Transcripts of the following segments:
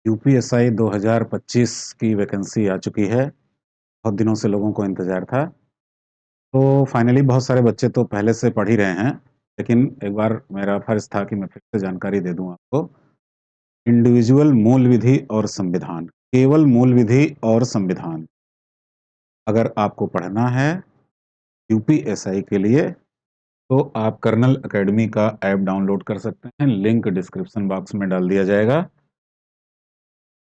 UPSI 2025 की vacancy आ चुकी है। बहुत दिनों से लोगों को इंतज़ार था। तो फाइनली बहुत सारे बच्चे तो पहले से पढ़ ही रहे हैं, लेकिन एक बार मेरा फ़र्ज़ था कि मैं फिर से जानकारी दे दूँ आपको। इंडिविजुअल मूल विधि और संविधान, केवल मूल विधि और संविधान। अगर आपको पढ़ना है यूपीएसआई के लिए, तो आप कर्नल अकेडमी का ऐप डाउनलोड कर सकते हैं। लिंक डिस्क्रिप्शन बॉक्स में डाल दिया जाएगा।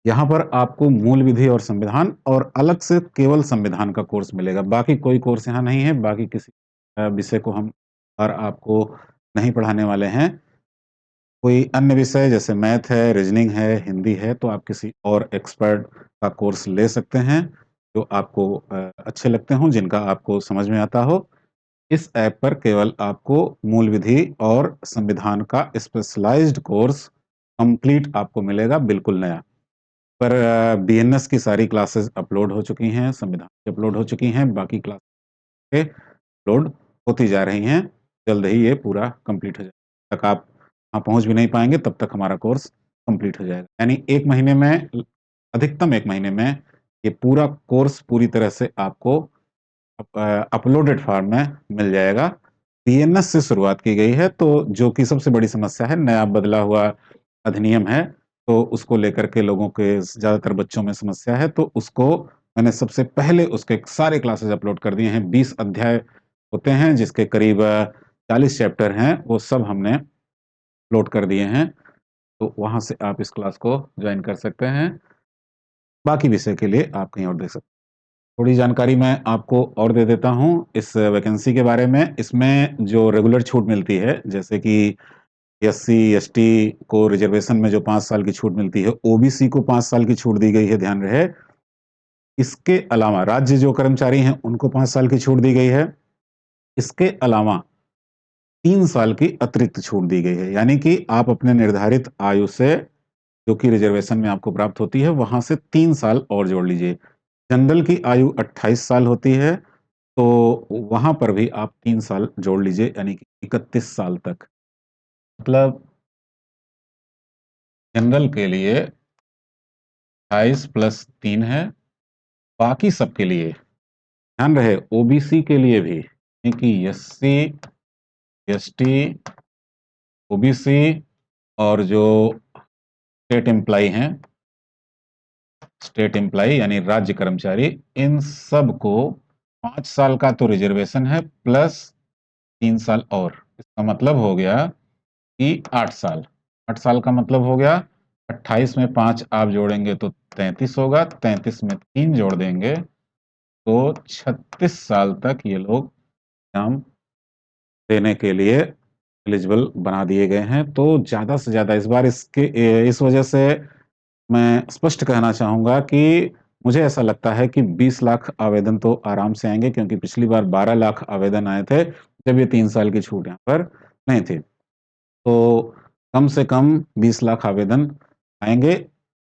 यहाँ पर आपको मूल विधि और संविधान और अलग से केवल संविधान का कोर्स मिलेगा। बाकी कोई कोर्स यहाँ नहीं है, बाकी किसी विषय को हम और आपको नहीं पढ़ाने वाले हैं। कोई अन्य विषय जैसे मैथ है, रीजनिंग है, हिंदी है, तो आप किसी और एक्सपर्ट का कोर्स ले सकते हैं, जो आपको अच्छे लगते हों, जिनका आपको समझ में आता हो। इस ऐप पर केवल आपको मूल विधि और संविधान का स्पेशलाइज़्ड कोर्स कंप्लीट आपको मिलेगा, बिल्कुल नया। पर बीएनएस की सारी क्लासेस अपलोड हो चुकी हैं, संविधान की अपलोड हो चुकी हैं, बाकी क्लास के अपलोड होती जा रही हैं। जल्द ही ये पूरा कंप्लीट हो जाएगा। तक आप वहाँ पहुँच भी नहीं पाएँगे, तब तक हमारा कोर्स कंप्लीट हो जाएगा। यानी 1 महीने में अधिकतम 1 महीने में ये पूरा कोर्स पूरी तरह से आपको अपलोडेड फॉर्म में मिल जाएगा। बीएनएस से शुरुआत की गई है, तो जो कि सबसे बड़ी समस्या है, नया बदला हुआ अधिनियम है, तो उसको लेकर के लोगों के ज़्यादातर बच्चों में समस्या है, तो उसको मैंने सबसे पहले उसके सारे क्लासेस अपलोड कर दिए हैं। 20 अध्याय होते हैं, जिसके करीब 40 चैप्टर हैं, वो सब हमने अपलोड कर दिए हैं। तो वहाँ से आप इस क्लास को जॉइन कर सकते हैं। बाकी विषय के लिए आप कहीं और देख सकते हैं। थोड़ी जानकारी मैं आपको और दे देता हूँ इस वैकेंसी के बारे में। इसमें जो रेगुलर छूट मिलती है, जैसे कि एससी, एसटी को रिजर्वेशन में जो 5 साल की छूट मिलती है, ओबीसी को 5 साल की छूट दी गई है, ध्यान रहे। इसके अलावा राज्य जो कर्मचारी हैं, उनको 5 साल की छूट दी गई है। इसके अलावा 3 साल की अतिरिक्त छूट दी गई है, यानी कि आप अपने निर्धारित आयु से, जो कि रिजर्वेशन में आपको प्राप्त होती है, वहाँ से 3 साल और जोड़ लीजिए। जनरल की आयु 28 साल होती है, तो वहाँ पर भी आप 3 साल जोड़ लीजिए, यानी कि 31 साल तक। मतलब जनरल के लिए 28 प्लस 3 है, बाकी सबके लिए ध्यान रहे, ओबीसी के लिए भी, कि एससी, एसटी, ओबीसी और जो स्टेट एम्प्लॉई हैं, स्टेट एम्प्लॉई यानी राज्य कर्मचारी, इन सब को 5 साल का तो रिजर्वेशन है, प्लस 3 साल और। इसका मतलब हो गया कि 8 साल। 8 साल का मतलब हो गया 28 में 5 आप जोड़ेंगे तो 33 होगा, 33 में 3 जोड़ देंगे तो 36 साल तक ये लोग एग्जाम देने के लिए एलिजिबल बना दिए गए हैं। तो ज़्यादा से ज़्यादा इस बार इस वजह से मैं स्पष्ट कहना चाहूँगा कि मुझे ऐसा लगता है कि 20 लाख आवेदन तो आराम से आएँगे, क्योंकि पिछली बार 12 लाख आवेदन आए थे, जब ये 3 साल की छूट यहाँ पर नहीं थी। तो कम से कम 20 लाख आवेदन आएँगे।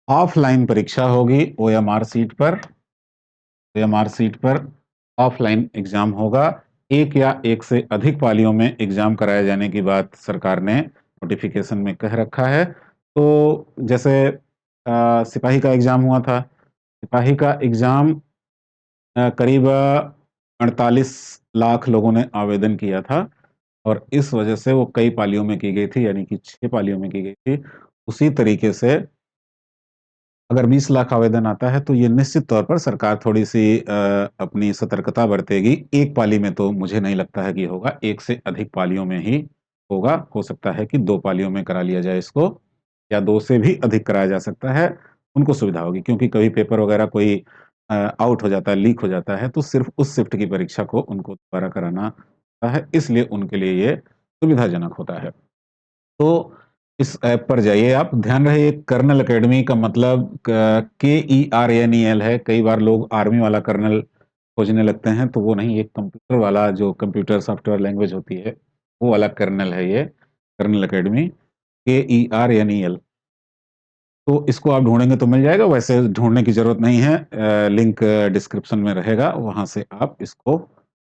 ऑफ़लाइन परीक्षा होगी ओएमआर सीट पर। ओएमआर सीट पर ऑफ़लाइन एग्ज़ाम होगा। 1 या 1 से अधिक पालियों में एग्ज़ाम कराए जाने की बात सरकार ने नोटिफ़िकेशन में कह रखा है। तो जैसे सिपाही का एग्ज़ाम हुआ था। सिपाही का एग्ज़ाम करीब 48 लाख लोगों ने आवेदन किया था, और इस वजह से वो कई पालियों में की गई थी, यानी कि 6 पालियों में की गई थी। उसी तरीके से अगर 20 लाख आवेदन आता है, तो ये निश्चित तौर पर सरकार थोड़ी-सी अपनी सतर्कता बरतेगी। 1 पाली में तो मुझे नहीं लगता है कि होगा, 1 से अधिक पालियों में ही होगा। हो सकता है कि 2 पालियों में करा लिया जाए इसको, या 2 से भी अधिक कराया जा सकता है, उनको सुविधा होगी। क्योंकि कभी पेपर वगैरह कोई आउट हो जाता है, लीक हो जाता है, तो सिर्फ़ उस शिफ्ट की परीक्षा को उनको दोबारा कराना होता है, इसलिए उनके लिए ये सुविधाजनक होता है। तो इस ऐप पर जाइए आप। ध्यान रहे, ये कर्नल अकेडमी का मतलब KERNEL है। कई बार लोग आर्मी वाला कर्नल खोजने लगते हैं, तो वो नहीं, ये कंप्यूटर वाला जो कंप्यूटर सॉफ्टवेयर लैंग्वेज होती है, वो वाला कर्नल है ये, कर्नल अकेडमी, KERNEL। तो इसको आप ढूँढेंगे तो मिल जाएगा, वैसे ढूँढने की ज़रूरत नहीं है। लिंक डिस्क्रिप्शन में रहेगा, वहाँ से आप इसको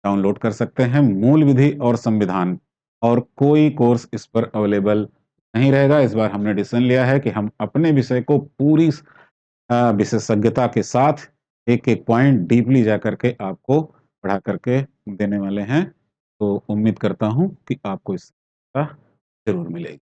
डाउनलोड कर सकते हैं। मूल विधि और संविधान, और कोई कोर्स इस पर अवेलेबल नहीं रहेगा। इस बार हमने डिसीज़न लिया है कि हम अपने विषय को पूरी विशेषज्ञता के साथ एक-एक पॉइंट डीपली जाकर के आपको पढ़ा करके देने वाले हैं। तो उम्मीद करता हूँ कि आपको इससे ज़रूर मिलेगी।